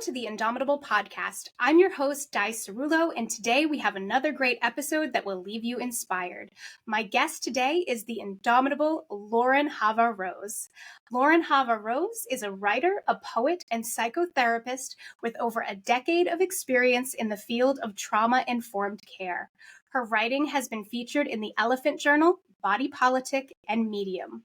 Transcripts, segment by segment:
to the Indomitable podcast. I'm your host, Di Cerullo, and today we have another great episode that will leave you inspired. My guest today is the indomitable Lauren Hava-Rose. Lauren Hava-Rose is a writer, a poet, and psychotherapist with over a decade of experience in the field of trauma-informed care. Her writing has been featured in the Elephant Journal, Body Politic, and Medium.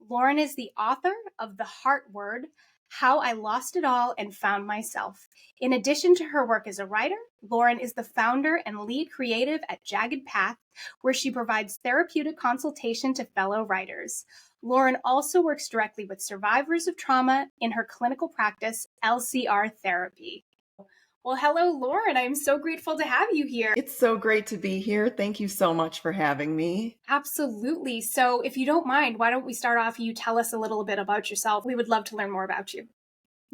Lauren is the author of The Heart Word, How I Lost It All and Found Myself. In addition to her work as a writer, Lauren is the founder and lead creative at Jagged Path, where she provides therapeutic consultation to fellow writers. Lauren also works directly with survivors of trauma in her clinical practice, LCR Therapy. Well, hello, Lauren. I'm so grateful to have you here. It's so great to be here. Thank you so much for having me. Absolutely. So if you don't mind, why don't we start off, you tell us a little bit about yourself. We would love to learn more about you.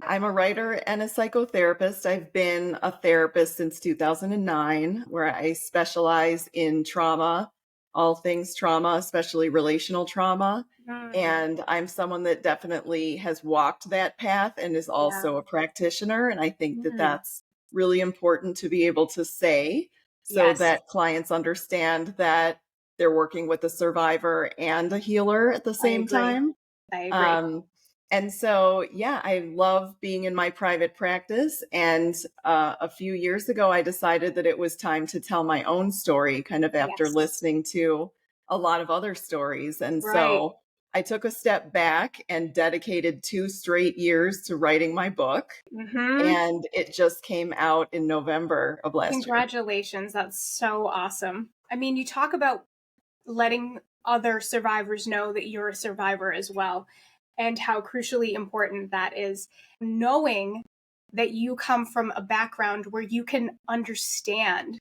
I'm a writer and a psychotherapist. I've been a therapist since 2009, where I specialize in trauma, all things trauma, especially relational trauma. And I'm someone that definitely has walked that path and is also a practitioner. And I think that that's really important to be able to say so that clients understand that they're working with a survivor and a healer at the same time. I agree. And so, I love being in my private practice. And a few years ago, I decided that it was time to tell my own story, kind of after listening to a lot of other stories. And so I took a step back and dedicated 2 straight years to writing my book. And it just came out in November of last year. Congratulations. That's so awesome. I mean, you talk about letting other survivors know that you're a survivor as well, and how crucially important that is. Knowing that you come from a background where you can understand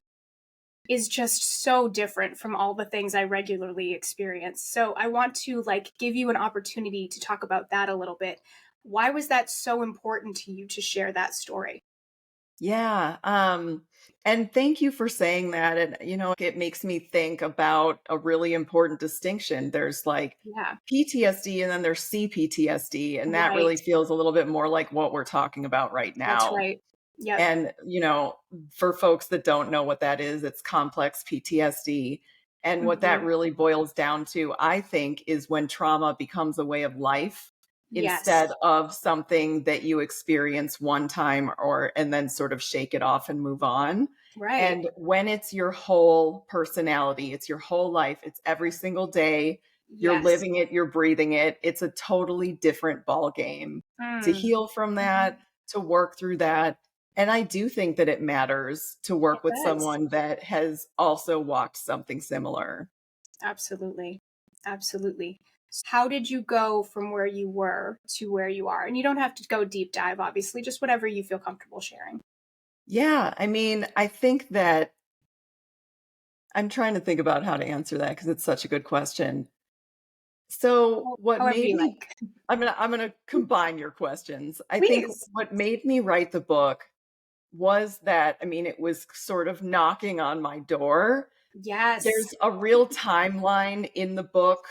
is just so different from all the things I regularly experience. So I want to give you an opportunity to talk about that a little bit. Why was that so important to you to share that story? Yeah. And thank you for saying that. And, it makes me think about a really important distinction. There's PTSD and then there's CPTSD. And that really feels a little bit more like what we're talking about right now. That's right. Yep. And, for folks that don't know what that is, it's complex PTSD. And what that really boils down to, I think, is when trauma becomes a way of life instead of something that you experience one time and then sort of shake it off and move on. Right. And when it's your whole personality, it's your whole life, it's every single day, you're living it, you're breathing it. It's a totally different ball game to heal from that, to work through that. And I do think that it matters to work with someone that has also walked something similar. Absolutely. Absolutely. How did you go from where you were to where you are? And you don't have to go deep dive, obviously, just whatever you feel comfortable sharing. Yeah. I mean, I think that I'm trying to think about how to answer that because it's such a good question. So I'm going to combine your questions. I think what made me write the book was that, it was sort of knocking on my door. Yes. There's a real timeline in the book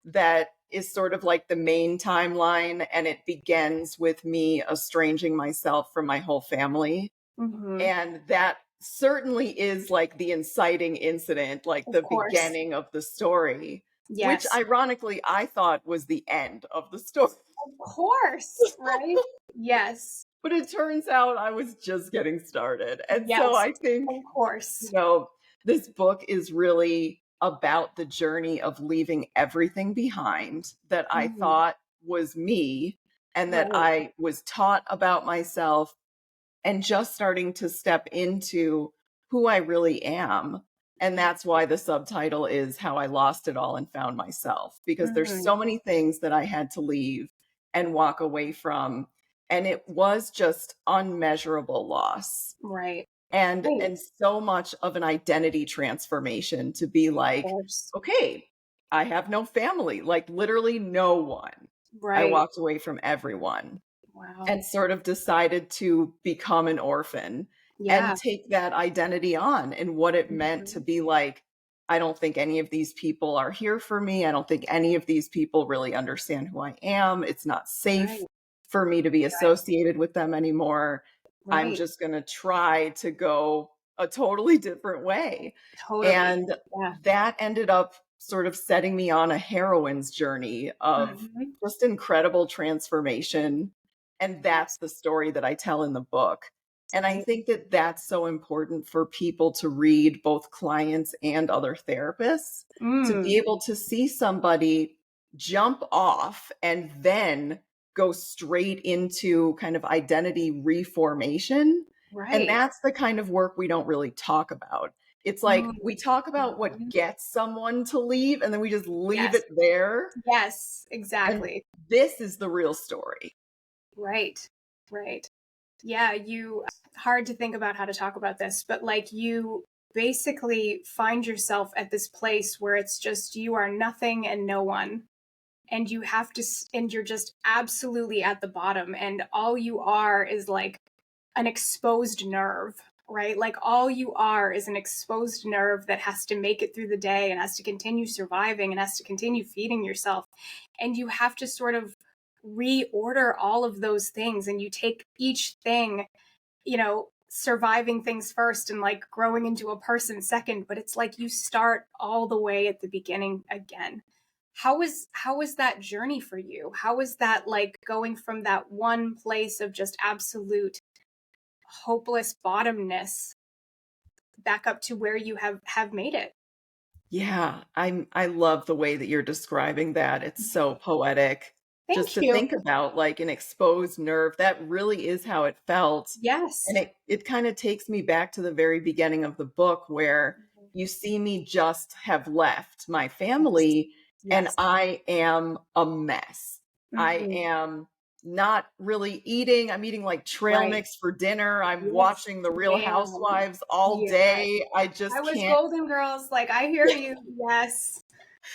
that is sort of like the main timeline, and it begins with me estranging myself from my whole family. And that certainly is like the inciting incident, like the beginning of the story, which ironically I thought was the end of the story. Of course, right? Yes. But it turns out I was just getting started. And so I think, of course, this book is really about the journey of leaving everything behind that I thought was me and that I was taught about myself, and just starting to step into who I really am. And that's why the subtitle is How I Lost It All and Found Myself, because there's so many things that I had to leave and walk away from. And it was just unmeasurable loss. Right. And so much of an identity transformation to be like, okay, I have no family, like literally no one. Right. I walked away from everyone. Wow. And sort of decided to become an orphan and take that identity on, and what it meant to be like, I don't think any of these people are here for me. I don't think any of these people really understand who I am. It's not safe for me to be associated with them anymore. I'm Right. just going to try to go a totally different way. Totally. And Yeah. that ended up sort of setting me on a heroine's journey of Mhm. just incredible transformation. And that's Yes. the story that I tell in the book. And I Right. think that that's so important for people to read, both clients and other therapists, to be Mm. able to see somebody jump off and then go straight into kind of identity reformation. And Right. that's the kind of work we don't really talk about. It's like Mm. we talk about what Mhm. gets someone to leave and then we just leave Yes. it there. Yes, And exactly. this is the real story. Right. Right. Yeah, hard to think about how to talk about this, but like you basically find yourself at this place where it's just you are nothing and no one. And you have to, and you're just absolutely at the bottom. And all you are is like an exposed nerve, right? Like all you are is an exposed nerve that has to make it through the day and has to continue surviving and has to continue feeding yourself. And you have to sort of reorder all of those things. And you take each thing, surviving things first and like growing into a person second, but it's like you start all the way at the beginning again. How was that journey for you? How was that like going from that one place of just absolute hopeless bottomness back up to where you have made it? Yeah, I love the way that you're describing that. It's so poetic. Just Thank to you. think about like an exposed nerve, that really is how it felt. And Yes. it kind of takes me back to the very beginning of the book where you see me just have left my Yes. family and Yes. I am a mess. I Mhm. am not really eating. I'm eating like trail Right. mix for dinner. I'm Yes, watching The Real ma'am. Housewives all Yes. day. I I just was can't Golden Girls, like, I hear you. Yes.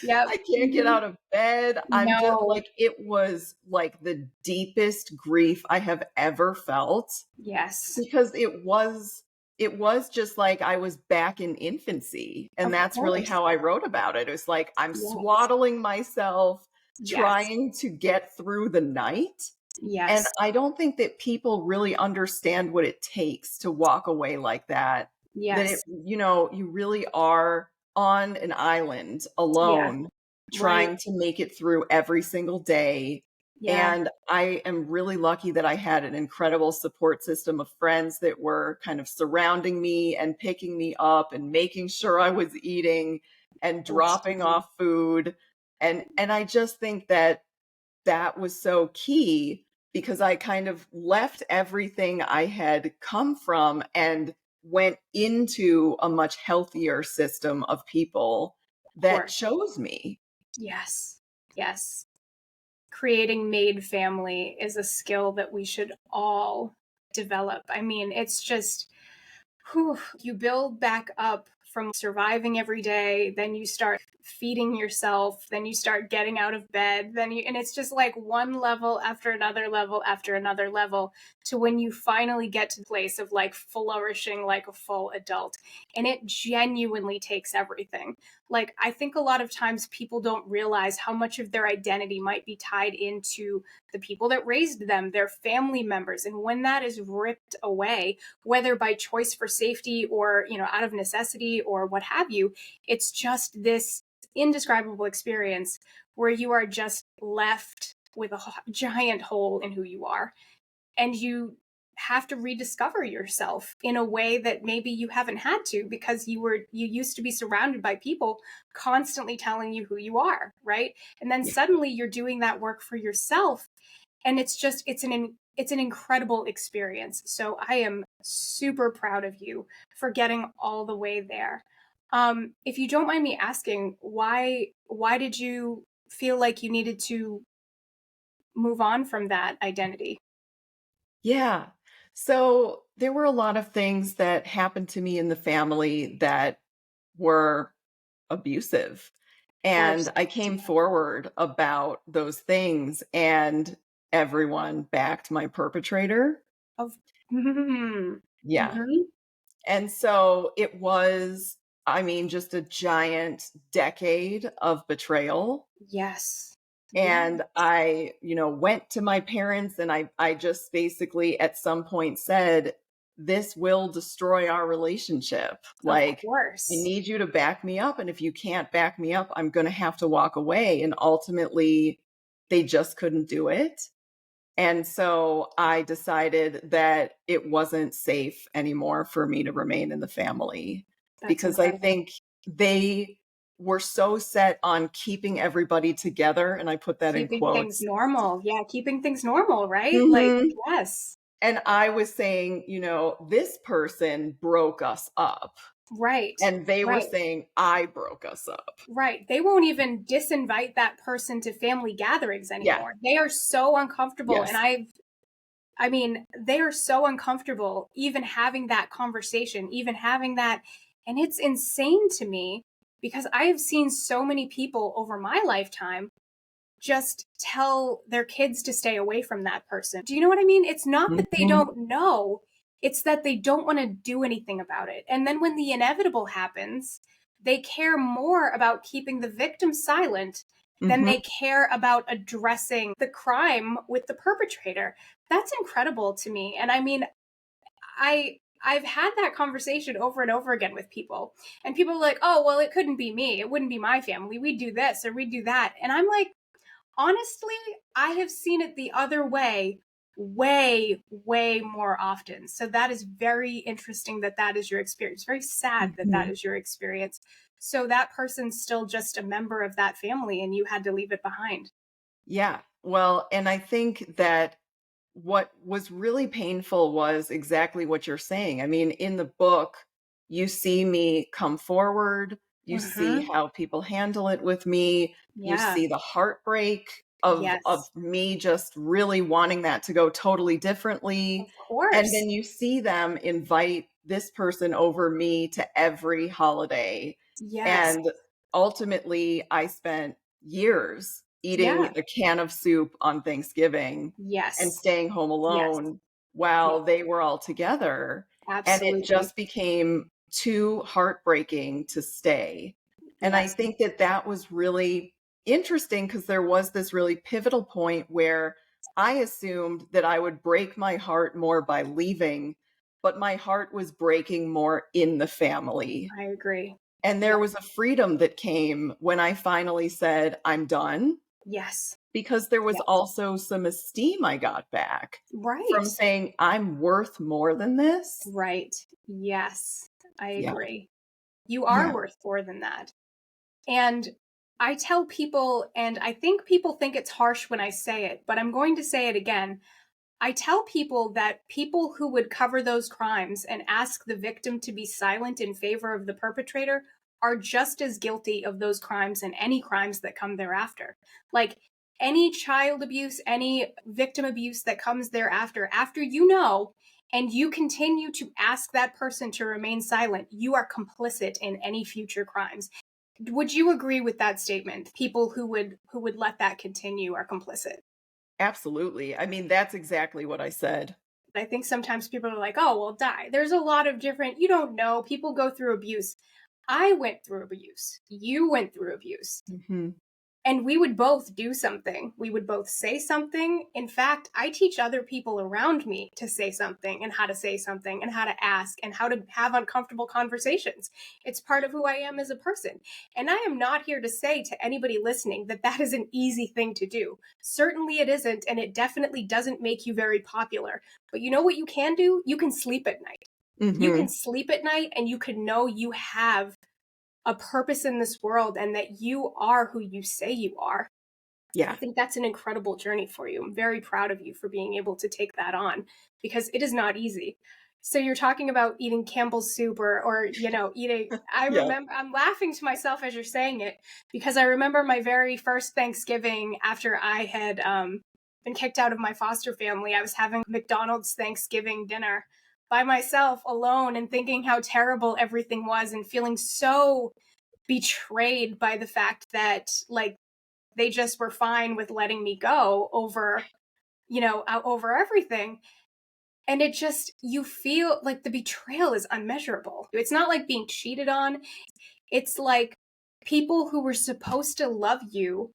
Yep. I can't get Mhm. out of bed. I'm just No. like, it was like the deepest grief I have ever felt Yes. because it was just like I was back in infancy. And Of that's really course. how I wrote about it. It was like I'm Yes. swaddling myself, Yes. trying to get through the night. And Yes. I don't think that people really understand what it takes to walk away like that. That Yes. you really are on an island Yeah. alone, Right. trying to make it through every single day. Yeah. And I am really lucky that I had an incredible support system of friends that were kind of surrounding me and picking me up and making sure I was eating and That's dropping off food. And I just think that that was so key because I kind of left everything I had come from and went into a much healthier system of people of that course. chose me. Yes. Yes. Creating made family is a skill that we should all develop. I mean, it's just whew, you build back up from surviving every day, then you start feeding yourself, then you start getting out of bed, and it's just like one level after another level after another level to when you finally get to the place of like flourishing like a full adult. And it genuinely takes everything. Like, I think a lot of times people don't realize how much of their identity might be tied into the people that raised them, their family members. And when that is ripped away, whether by choice for safety or, out of necessity or what have you, it's just this indescribable experience where you are just left with a giant hole in who you are. And you have to rediscover yourself in a way that maybe you haven't had to because you used to be surrounded by people constantly telling you who you are, right? And then Yeah. suddenly you're doing that work for yourself, and it's an incredible experience. So I am super proud of you for getting all the way there. If you don't mind me asking, why did you feel like you needed to move on from that identity? Yeah. So there were a lot of things that happened to me in the family that were abusive. Of course. And I came forward about those things, and everyone backed my perpetrator. Of mhm. Yeah. Mhm. And so it was, I mean, just a giant decade of betrayal. Yes. And Yes. I, went to my parents and I just basically at some point said, this will destroy our relationship. Of Like, I course. need you to back me up. And if you can't back me up, I'm going to have to walk away. And ultimately, they just couldn't do it. And so I decided that it wasn't safe anymore for me to remain in the family That's because I incredible. think they were so set on keeping everybody together. And I put that in Keeping things quotes. normal. Yeah, keeping things normal, right? Like, Mhm. yes. And I was saying, this person broke us up. Right. And they were Right. saying, I broke us up. Right. They won't even disinvite that person to family gatherings Yeah. anymore. They are so uncomfortable. And Yes. I mean, they are so uncomfortable even having that conversation, even having that. And it's insane to me because I have seen so many people over my lifetime just tell their kids to stay away from that person. Do you know what I mean? It's not that they Mhm. don't know, it's that they don't want to do anything about it. And then when the inevitable happens, they care more about keeping the victim silent than Mhm. they care about addressing the crime with the perpetrator. That's incredible to me. And I mean, I've had that conversation over and over again with people. And people are like, "Oh, well, it couldn't be me. It wouldn't be my family. We'd do this or we'd do that." And I'm like, honestly, I have seen it the other way way, way more often. So that is very interesting that that is your experience. Very sad that that Mhm. is your experience. So that person's still just a member of that family and you had to leave it behind. Yeah. Well, and I think that what was really painful was exactly what you're saying. I mean, in the book, you see me come forward, you see Mm-hmm. how people handle it with me, you Yeah. see the heartbreak of Yes. me just really wanting that to go totally differently. Of And course. then you see them invite this person over me to every holiday. Yes. And ultimately, I spent years eating Yeah. a can of soup on Thanksgiving and Yes. staying home Yes. alone Yes. while they were all together. And it Absolutely. just became too heartbreaking to stay. And I Yes. think that that was really interesting because there was this really pivotal point where I assumed that I would break my heart more by leaving, but my heart was breaking more in the family. I agree. And Yeah. there was a freedom that came when I finally said, I'm done, Yes. because there was Yes. also some esteem I got back Right. from saying, I'm worth more than this. Right. Yes. I Yeah. agree. You are Yeah. worth more than that. And I tell people, and I think people think it's harsh when I say it, but I'm going to say it again. I tell people that people who would cover those crimes and ask the victim to be silent in favor of the perpetrator are just as guilty of those crimes and any crimes that come thereafter. Like any child abuse, any victim abuse that comes thereafter, after you know, and you continue to ask that person to remain silent, you are complicit in any future crimes. Would you agree with that statement? People who would let that continue are complicit. Absolutely. I mean, that's exactly what I said. I think sometimes people are like, oh, well, die. There's a lot of different, you don't know. People go through abuse. I went through abuse. You went through abuse. Hmm. And we would both do something. We would both say something. In fact, I teach other people around me to say something and how to say something and how to ask and how to have uncomfortable conversations. It's part of who I am as a person. And I am not here to say to anybody listening that that is an easy thing to do. Certainly it isn't, and it definitely doesn't make you very popular. But you know what you can do? You can sleep at night. You can Hmm. sleep at night and you can know you have a purpose in this world and that you are who you say you are. I Yeah. think that's an incredible journey for you. I'm very proud of you for being able to take that on because it is not easy. So you're talking about eating Campbell's soup or eating I Yeah. remember I'm laughing to myself as you're saying it because I remember my very first Thanksgiving after I had been kicked out of my foster family. I was having McDonald's Thanksgiving dinner by myself alone and thinking how terrible everything was and feeling so betrayed by the fact that like they just were fine with letting me go over over everything. And it just, you feel like the betrayal is unmeasurable. It's not like being cheated on. It's like people who were supposed to love you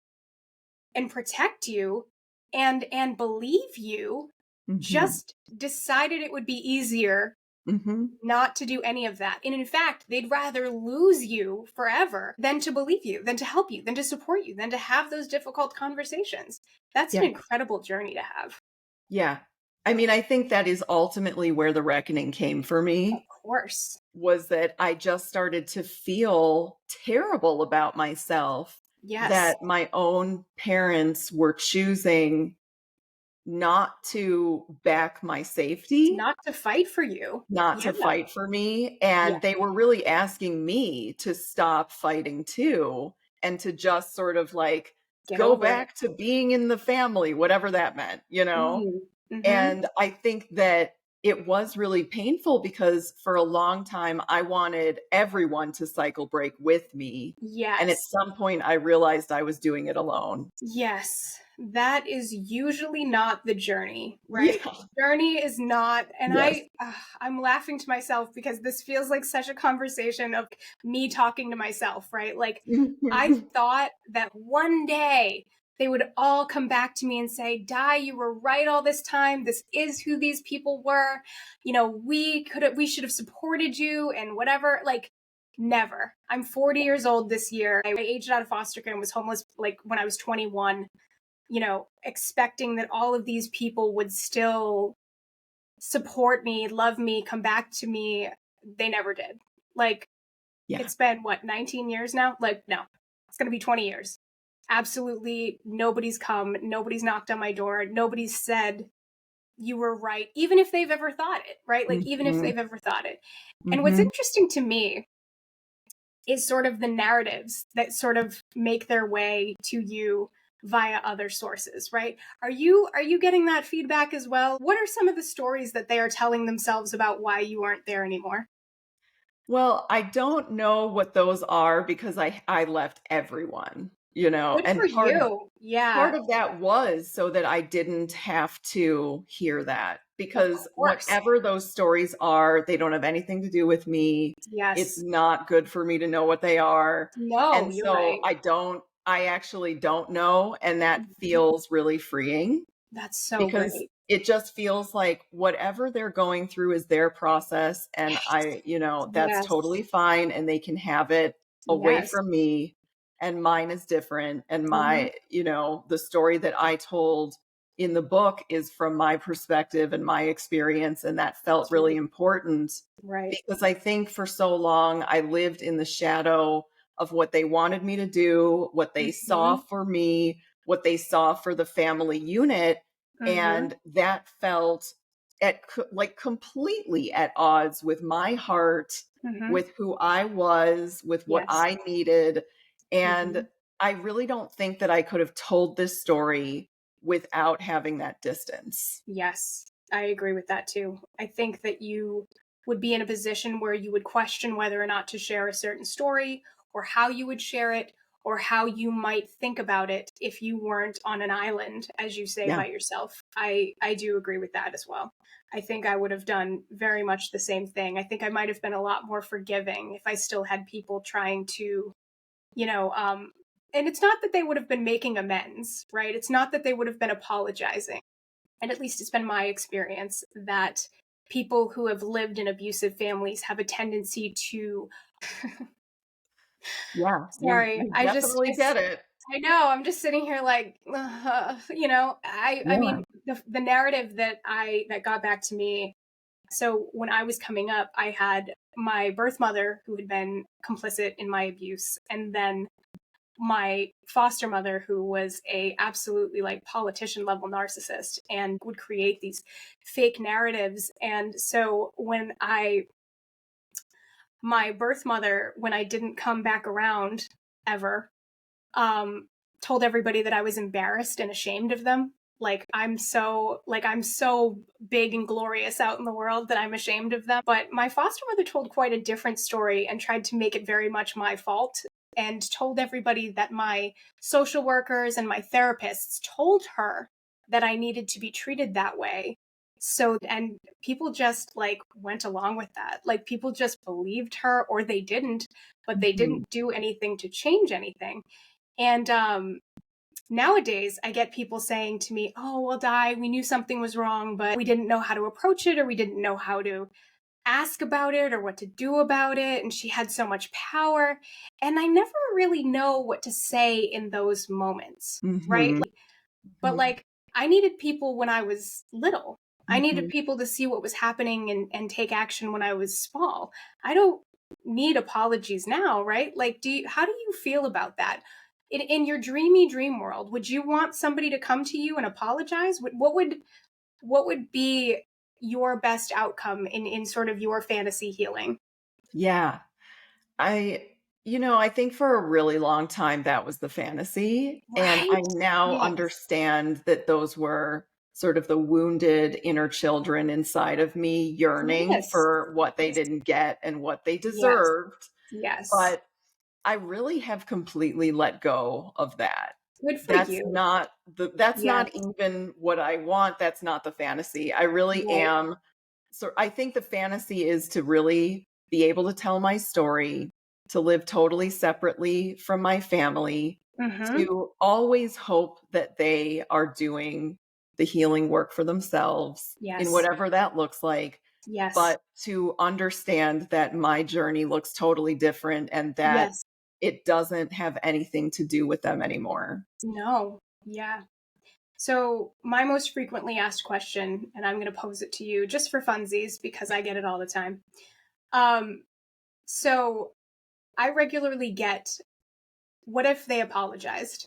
and protect you and believe you, Mhm. just decided it would be easier Mhm. not to do any of that. And in fact, they'd rather lose you forever than to believe you, than to help you, than to support you, than to have those difficult conversations. That's an Yeah. incredible journey to have. Yeah. I mean, I think that is ultimately where the reckoning came for Of me, course. was that I just started to feel terrible about myself, Yes. that my own parents were choosing not to back my safety, Not to fight for you. not Yeah. to fight for me, Yeah. and they were really asking me to stop fighting too, and to just sort of like Get go over it. back to being in the family, whatever that meant, you know? Mm-hmm. And I think that it was really painful because for a long time, I wanted everyone to cycle break with me. And at Yes. some point, I realized I was doing it alone. Yes, that is usually not the journey, right? Yeah. Journey is not, and Yes. I'm laughing to myself because this feels like such a conversation of me talking to myself, right? Like, I thought that one day they would all come back to me and say, Di, you were right all this time. This is who these people were. You know, we should have supported you and whatever. Like, never. I'm 40 years old this year. I aged out of foster care and was homeless like when I was 21, you know, expecting that all of these people would still support me, love me, come back to me. They never did. Like, Yeah. it's been what, 19 years now? Like, no, it's going to be 20 years. Absolutely nobody's come, nobody's knocked on my door, nobody's said you were right, even if they've ever thought it, right? Like, even if Mhm. they've ever thought it. And what's Mhm. interesting to me is sort of the narratives that sort of make their way to you via other sources, right? Are you getting that feedback as well? What are some of the stories that they are telling themselves about why you aren't there anymore? Well, I don't know what those are because I left everyone, you know, Good and for you. part Yeah, of that was so that I didn't have to hear that, of because course. whatever those stories are, they don't have anything to do with me. It's Yes. not good for me to know what they are. No, And you're so right. I actually don't know. And that Mhm. feels really freeing, That's so because great. it just feels like whatever they're going through is their process. And Yes. that's Yes. totally fine. And they can have it away Yes. from me. And mine is different. And Hmm. the story that I told in the book is from my perspective and my experience. And that felt That's right. really important, Right. because I think for so long I lived in the shadow of what they wanted me to do, what they saw Hmm. for me, what they saw for the family unit. Hmm. And that felt like completely at odds with my heart, Hmm. with who I was, with what Yes. I needed. And Hmm. I really don't think that I could have told this story without having that distance. Yes, I agree with that too. I think that you would be in a position where you would question whether or not to share a certain story, or how you would share it, or how you might think about it if you weren't on an island, as you say, Yeah. by yourself. I do agree with that as well. I think I would have done very much the same thing. I think I might have been a lot more forgiving if I still had people trying to, you know, and it's not that they would have been making amends, right? It's not that they would have been apologizing, and at least it's been my experience that people who have lived in abusive families have a tendency to Yeah. sorry, You definitely get it. I know, I'm just sitting here like, you know, I Yeah. mean, the narrative that got back to me. So when I was coming up, I had my birth mother who had been complicit in my abuse, and then my foster mother who was a absolutely like politician level narcissist and would create these fake narratives. And so my birth mother, when I didn't come back around ever, um told everybody that I was embarrassed and ashamed of them. I'm so big and glorious out in the world that I'm ashamed of them. But my foster mother told quite a different story and tried to make it very much my fault, and told everybody that my social workers and my therapists told her that I needed to be treated that way. So, and people just like went along with that. Like, people just believed her, or they didn't, but they Mhm. didn't do anything to change anything. And nowadays I get people saying to me, oh, well, Di, we knew something was wrong, but we didn't know how to approach it, or we didn't know how to ask about it or what to do about it. And she had so much power. And I never really know what to say in those moments, right? Mm-hmm. But like, I needed people when I was little. I needed Mm-hmm. people to see what was happening and take action when I was small. I don't need apologies now, right? Like, how do you feel about that? In your dreamy dream world, would you want somebody to come to you and apologize? What would be your best outcome in sort of your fantasy healing? Yeah. I think for a really long time that was the fantasy. And I Right? now Yes. understand that those were sort of the wounded inner children inside of me yearning Yes. for what they Yes. didn't get and what they Yes. deserved. Yes. But I really have completely let go of that. Good for That's you. not that's Yes. not even what I want. That's not the fantasy. I really Right. am. So I think the fantasy is to really be able to tell my story, to live totally separately from my family, Mm-hmm. to always hope that they are doing the healing work for themselves in Yes. whatever that looks like, Yes. but to understand that my journey looks totally different and that Yes. it doesn't have anything to do with them anymore. No. Yeah. So, my most frequently asked question, and I'm going to pose it to you just for funsies because I get it all the time. Um, so, I regularly get, what if they apologized?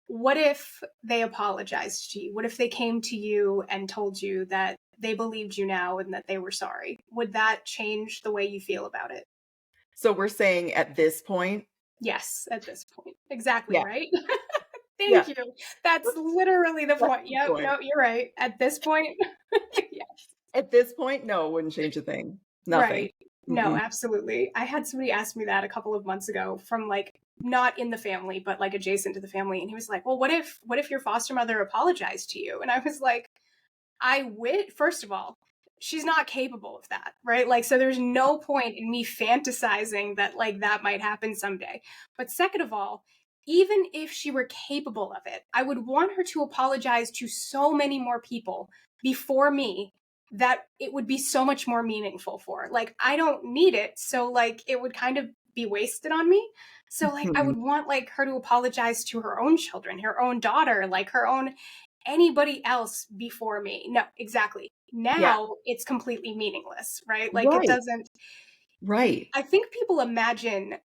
What if they apologized to you? What if they came to you and told you that they believed you now and that they were sorry? Would that change the way you feel about it? So we're saying at this point, Yes, at this point. Exactly, yeah, right? yeah, Thank you. That's literally the that's point. the Yep, point. no, you're right. At this point, yeah, At this point, no, it wouldn't change a thing. Nothing. right. No, Mm-mm. absolutely. I had somebody ask me that a couple of months ago from like not in the family, but like adjacent to the family. And he was like, well, what if your foster mother apologized to you? And I was like, I would, first of all, she's not capable of that, right? Like, so there's no point in me fantasizing that like that might happen someday. But second of all, even if she were capable of it, I would want her to apologize to so many more people before me that it would be so much more meaningful for. Like, I don't need it, so like it would kind of be wasted on me. So like I Mhm. would want like her to apologize to her own children, her own daughter, like her own anybody else before me. No, exactly. Yeah. Now it's completely meaningless, right? Like it Right. doesn't, Right. I think people imagine,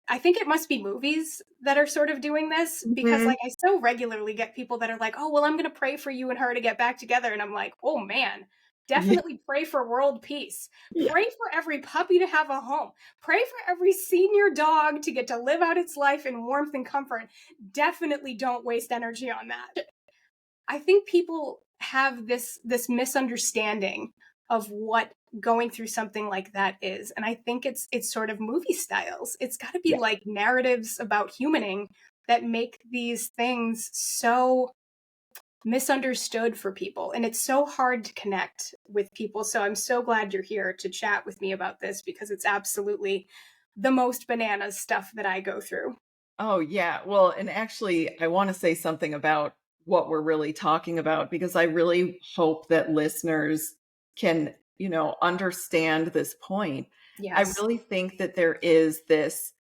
I think it must be movies that are sort of doing this because Mhm. like I so regularly get people that are like, "Oh, well I'm going to pray for you and her to get back together." And I'm like, "Oh man, Yeah. definitely pray for world peace. Yeah. Pray for every puppy to have a home. Pray for every senior dog to get to live out its life in warmth and comfort. Definitely don't waste energy on that." I think people have this misunderstanding of what going through something like that is, and I think it's sort of movie styles. It's got to be Yeah. like narratives about humaning that make these things so misunderstood for people, and it's so hard to connect with people. So I'm so glad you're here to chat with me about this because it's absolutely the most bananas stuff that I go through. Oh, yeah. Well, and actually, I want to say something about what we're really talking about because I really hope that listeners can, understand this point. I Yes. really think that there is this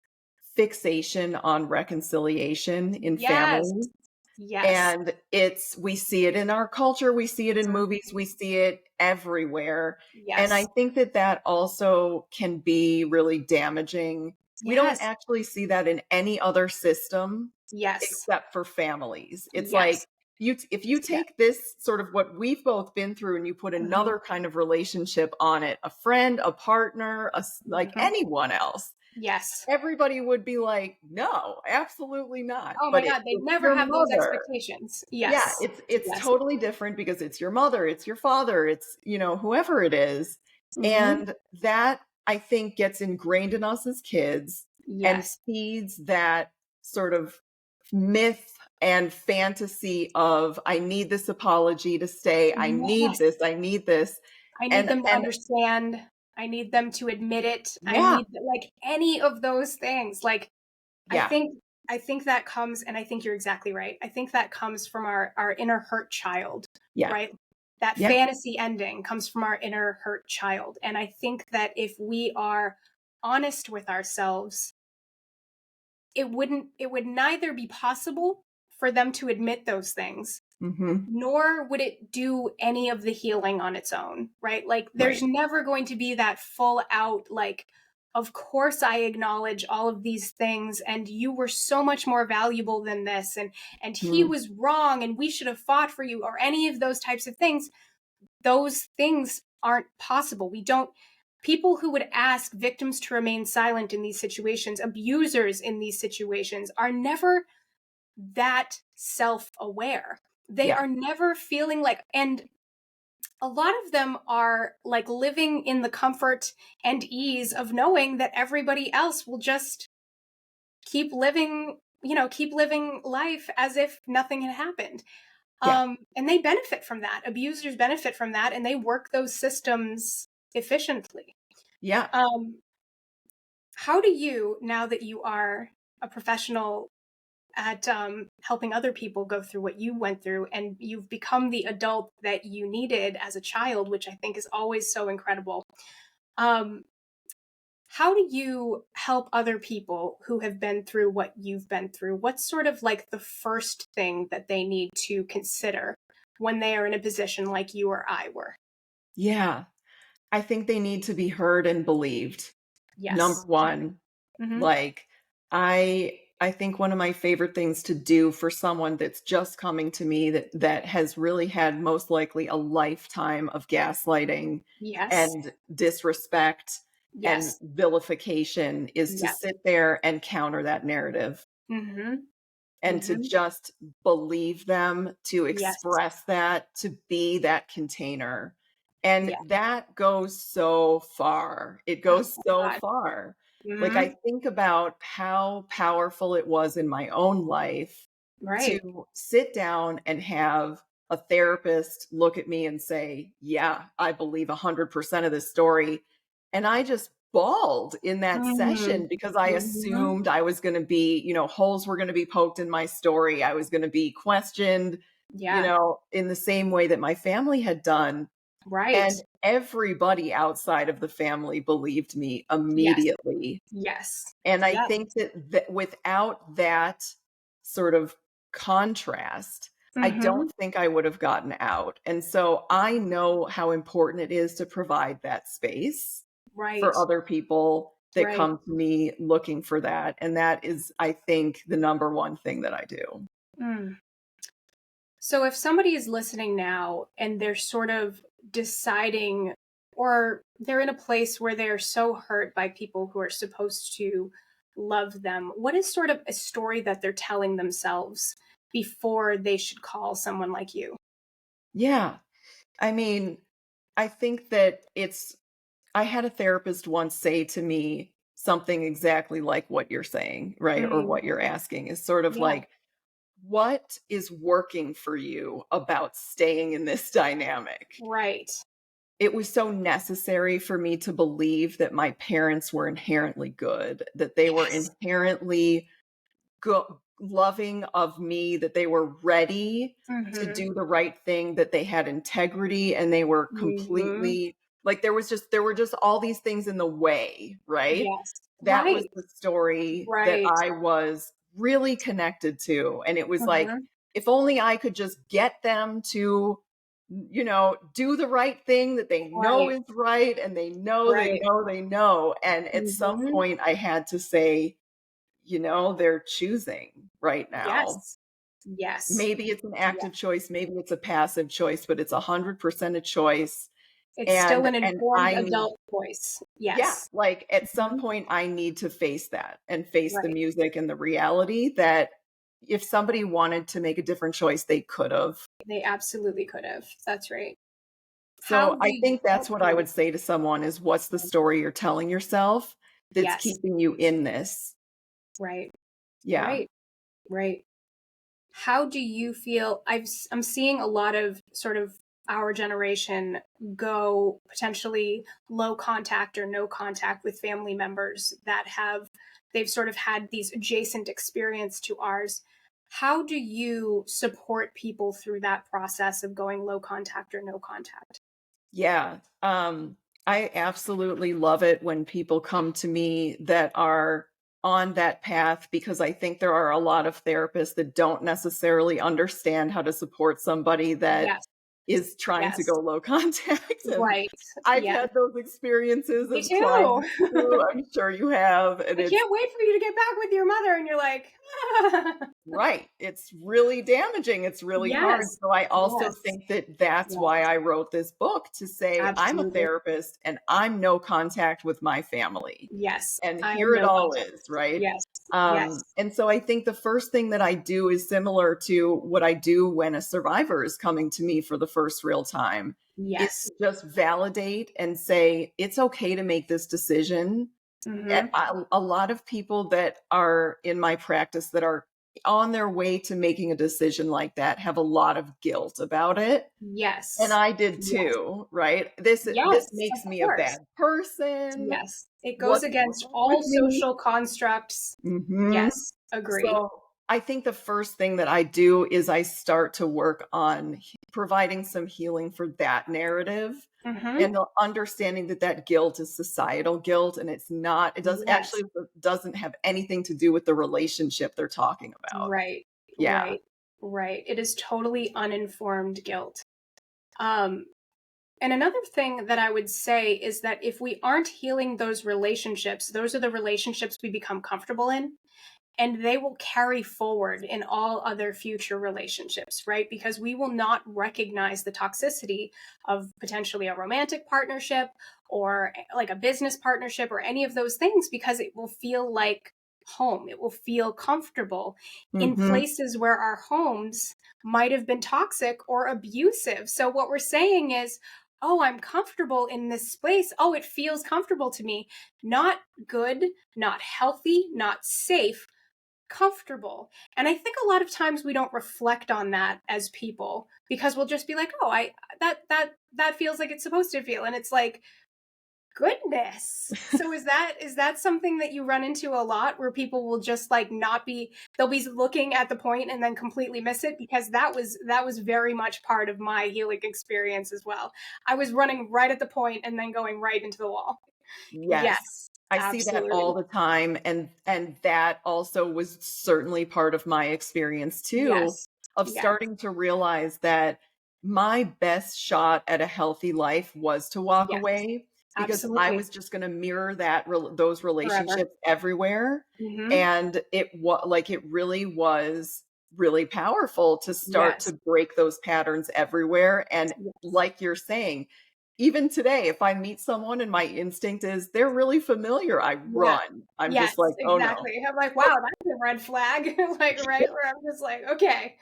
fixation on reconciliation in Yes. families. Yes. And we see it in our culture, we see it in movies, we see it everywhere. And I Yes. think that that also can be really damaging. We don't Yes. actually see that in any other system Yes. except for families. It's like Yes. if you Yeah. take this sort of what we've both been through and you put Mhm. another kind of relationship on it, a friend, a partner, like Mhm. anyone else, Yes. everybody would be like, no, absolutely not. Oh my But God, they'd it's never your have those mother. expectations. Yeah, Yes. it's Yes. totally different because it's your mother, it's your father, it's, whoever it is. Mhm. And that I think gets ingrained in us as kids and Yes. feeds that sort of myth and fantasy of I need this apology to stay, I need Yes. this, I need this. I need And them to and understand. I need them to admit it. I yeah, need like any of those things. Like I yeah. think I think that comes, and I think you're exactly right. I think that comes from our inner hurt child, Yeah. right? That Yeah. fantasy ending comes from our inner hurt child. And I think that if we are honest with ourselves, it would neither be possible for them to admit those things, Mm-hmm. nor would it do any of the healing on its own, right? Like there's Right. never going to be that full out, like, of course I acknowledge all of these things and you were so much more valuable than this, and he Mm-hmm. was wrong and we should have fought for you, or any of those types of things. Those things aren't possible. We don't People who would ask victims to remain silent in these situations, abusers in these situations, are never that self-aware. They Yeah. are never feeling like, and a lot of them are like living in the comfort and ease of knowing that everybody else will just keep living, keep living life as if nothing had happened. Yeah. And they benefit from that. Abusers benefit from that, and they work those systems efficiently. Yeah. Um, how do you, now that you are a professional at helping other people go through what you went through, and you've become the adult that you needed as a child, which I think is always so incredible, um, how do you help other people who have been through what you've been through? What's sort of like the first thing that they need to consider when they are in a position like you or I were? Yeah. I think they need to be heard and believed. Number Yes. one, Mm-hmm. like I think one of my favorite things to do for someone that's just coming to me that has really had most likely a lifetime of gaslighting Yes. and disrespect and Yes. vilification is to Yes. sit there and counter that narrative Mm-hmm. and to Mm-hmm. just believe them, to Yes. express that, to be that container. And Yeah. that goes so far. It Oh goes my so God. far. Like, Mm-hmm. I think about how powerful it was in my own life Right. to sit down and have a therapist look at me and say, yeah, I believe 100% of this story. And I just bawled in that Mm-hmm. session because I Mm-hmm. assumed I was going to be, holes were going to be poked in my story. I was going to be questioned, Yeah. in the same way that my family had done. Right. And everybody outside of the family believed me Yes. immediately. Yes. And I Yeah. think that without that sort of contrast, I Mm-hmm. don't think I would have gotten out. And so I know how important it is to provide that space Right. for other people that Right. come to me looking for that. And that is, I think, the number one thing that I do. Mm. So if somebody is listening now and they're sort of deciding, or they're in a place where they're so hurt by people who are supposed to love them, what is sort of a story that they're telling themselves before they should call someone like you? Yeah. I mean, I think that I had a therapist once say to me something exactly like what you're saying, right? Or Mm, what you're asking is sort of yeah. like, what is working for you about staying in this dynamic? Right. It was so necessary for me to believe that my parents were inherently good, that they were Yes. inherently loving of me, that they were ready to Mm-hmm. do the right thing, that they had integrity and they were Mm-hmm. completely like there were just all these things in the way, right? Yes. That was Right. the story that Right. I was really connected to. And it was like, Mm-hmm. if only I could just get them to, do the right thing that they know Right. is right. And they know, they Right. know, they know. And at some Mm-hmm. point, I had to say, they're choosing right now. Yes. Yes. Maybe it's an Yeah. active choice, maybe it's a passive choice, but it's 100% a choice. It's still And an informed I need adult voice. yeah, Yes. like at some Mhm. point I need to face that and face the Right. music and the reality that if somebody wanted to make a different choice, they could have. They absolutely could have. That's right. How So do I you think that's help what I them? would say to someone is what's the story you're telling yourself that's Yes. keeping you in this? Right. Yeah. Right. Right. How do you feel? I'm seeing a lot of sort of our generation go potentially low contact or no contact with family members that they've sort of had these adjacent experience to ours. How do you support people through that process of going low contact or no contact? Yeah. I absolutely love it when people come to me that are on that path, because I think there are a lot of therapists that don't necessarily understand how to support somebody that Yes. is trying to Yes. go low contact. And Right. I've Yes. had those experiences Me of too. clients too. I'm sure you have. And I it's can't wait for you to get back with your mother. And you're like, right. It's really damaging. It's really hard. yes. So I also Yes. think that that's why Yes. I wrote this book, to say I'm a Absolutely. therapist and I'm no contact with my family. Yes. And I am here it no all contact. is, right? Yes. Yes. And so I think the first thing that I do is similar to what I do when a survivor is coming to me for the first real time, is Yes. to just validate and say, it's okay to make this decision. Mm-hmm. A lot of people that are in my practice that are on their way to making a decision like that have a lot of guilt about it. And Yes. I did Yes. too, right? This Yes. Of makes me a course. bad person. Yes. It goes What's against wrong with all me? social constructs. Hmm. Yes. Agree. So I think the first thing that I do is I start to work on providing some healing for that narrative, Mm-hmm. and the understanding that that guilt is societal guilt, and it's not, it does Yes. actually doesn't have anything to do with the relationship they're talking about. Right. Yeah. Right. Right. It is totally uninformed guilt. Um, And another thing that I would say is that if we aren't healing those relationships, those are the relationships we become comfortable in, and they will carry forward in all other future relationships, right? Because we will not recognize the toxicity of potentially a romantic partnership or like a business partnership or any of those things, because it will feel like home. It will feel comfortable in Hmm. places where our homes might have been toxic or abusive. So what we're saying is, oh, I'm comfortable in this space. Oh, it feels comfortable to me. Not good, not healthy, not safe, comfortable. And I think a lot of times we don't reflect on that as people, because we'll just be like, "Oh, I that feels like it's supposed to feel." And it's like, "Goodness." So is that something that you run into a lot, where people will just like not be, they'll be looking at the point and then completely miss it? Because that was very much part of my healing experience as well. I was running right at the point and then going right into the wall. Yes. Yes. I see that all Absolutely. the time, and that also was certainly part of my experience too, Yes. of Yes. starting to realize that my best shot at a healthy life was to walk Yes. away, because I Absolutely. was just going to mirror those Forever. relationships everywhere. Mhm. And it really was really powerful to start Yes. to break those patterns everywhere. And Yes. like you're saying, even today, if I meet someone and my instinct is they're really familiar, I Yeah. run. I'm just Yes, like, oh no. exactly. I'm like, "Wow, that's a red flag." Like, right? Where I'm just like, "Okay,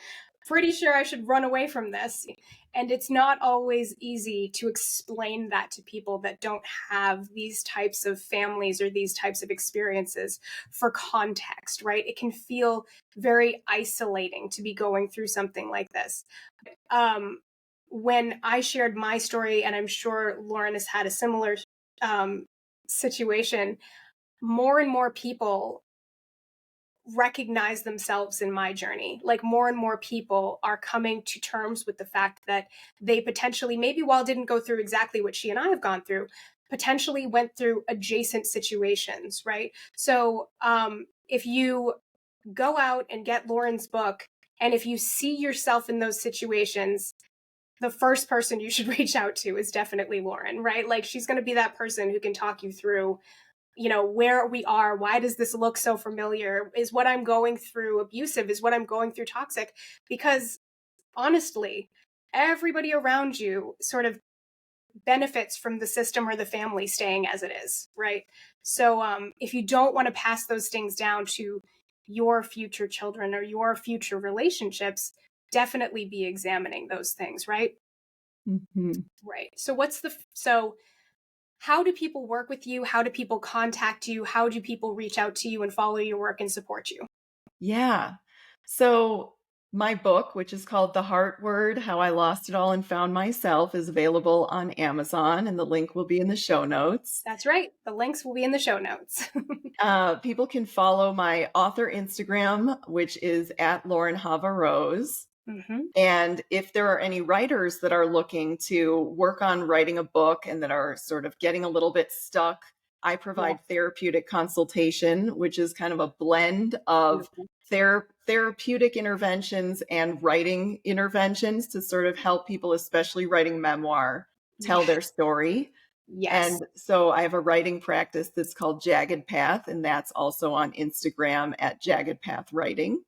pretty sure I should run away from this." And it's not always easy to explain that to people that don't have these types of families or these types of experiences for context, right? It can feel very isolating to be going through something like this. Um, when I shared my story, and I'm sure Lauren has had a similar um, situation, more and more people recognize themselves in my journey. Like, more and more people are coming to terms with the fact that they potentially, maybe while didn't go through exactly what she and I have gone through, potentially went through adjacent situations, right? So if you go out and get Lauren's book, and if you see yourself in those situations, the first person you should reach out to is definitely Lauren, right? Like, she's going to be that person who can talk you through, where we are. Why does this look so familiar? Is what I'm going through abusive? Is what I'm going through toxic? Because honestly, everybody around you sort of benefits from the system or the family staying as it is, right? So if you don't want to pass those things down to your future children or your future relationships, definitely be examining those things, right? Mhm. Right. So how do people work with you? How do people contact you? How do people reach out to you and follow your work and support you? Yeah. So My book, which is called The Heart Word: How I Lost It All and Found Myself, is available on Amazon, and the link will be in the show notes. That's right. The links will be in the show notes. People can follow my author Instagram, which is at Lauren Hava-Rose. Mm-hmm. And if there are any writers that are looking to work on writing a book and that are sort of getting a little bit stuck, I provide therapeutic consultation, which is kind of a blend of therapeutic interventions and writing interventions to sort of help people, especially writing memoir, tell their story. Yes. And so I have a writing practice that's called Jagged Path, and that's also on Instagram at Jagged Path Writing.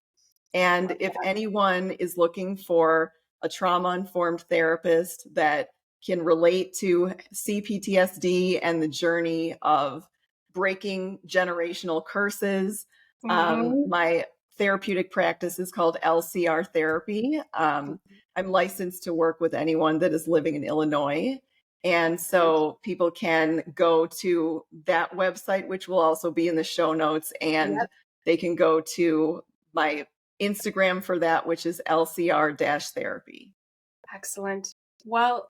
And if anyone is looking for a trauma-informed therapist that can relate to CPTSD and the journey of breaking generational curses, my therapeutic practice is called LCR Therapy. I'm licensed to work with anyone that is living in Illinois. And so people can go to that website, which will also be in the show notes, and they can go to my Instagram for that, which is LCR-therapy. Excellent. Well,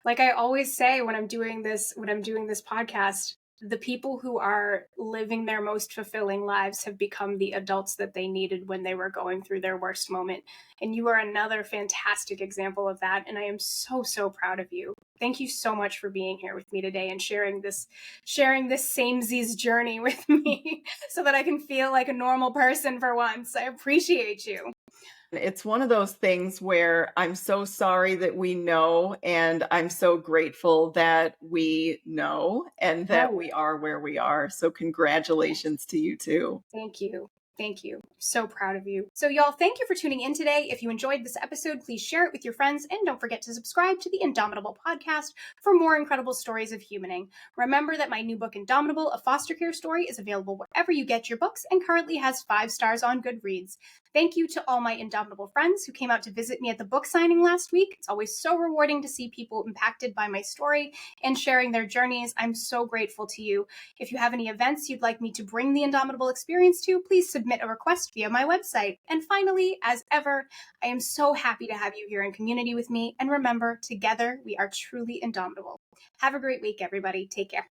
like I always say when I'm doing this podcast, the people who are living their most fulfilling lives have become the adults that they needed when they were going through their worst moment. And you are another fantastic example of that. And I am so, so proud of you. Thank you so much for being here with me today and sharing this samesies journey with me so that I can feel like a normal person for once. I appreciate you. It's one of those things where I'm so sorry that we know, and I'm so grateful that we know and that we are where we are. So congratulations to you too. Thank you. Thank you. So proud of you. So y'all, thank you for tuning in today. If you enjoyed this episode, please share it with your friends and don't forget to subscribe to the Indomitable podcast for more incredible stories of humaning. Remember that my new book, Indomitable, a foster care story, is available wherever you get your books and currently has 5 stars on Goodreads. Thank you to all my Indomitable friends who came out to visit me at the book signing last week. It's always so rewarding to see people impacted by my story and sharing their journeys. I'm so grateful to you. If you have any events you'd like me to bring the Indomitable experience to, please submit a request via my website. And finally, as ever, I am so happy to have you here in community with me. And remember, together we are truly indomitable. Have a great week, everybody. Take care.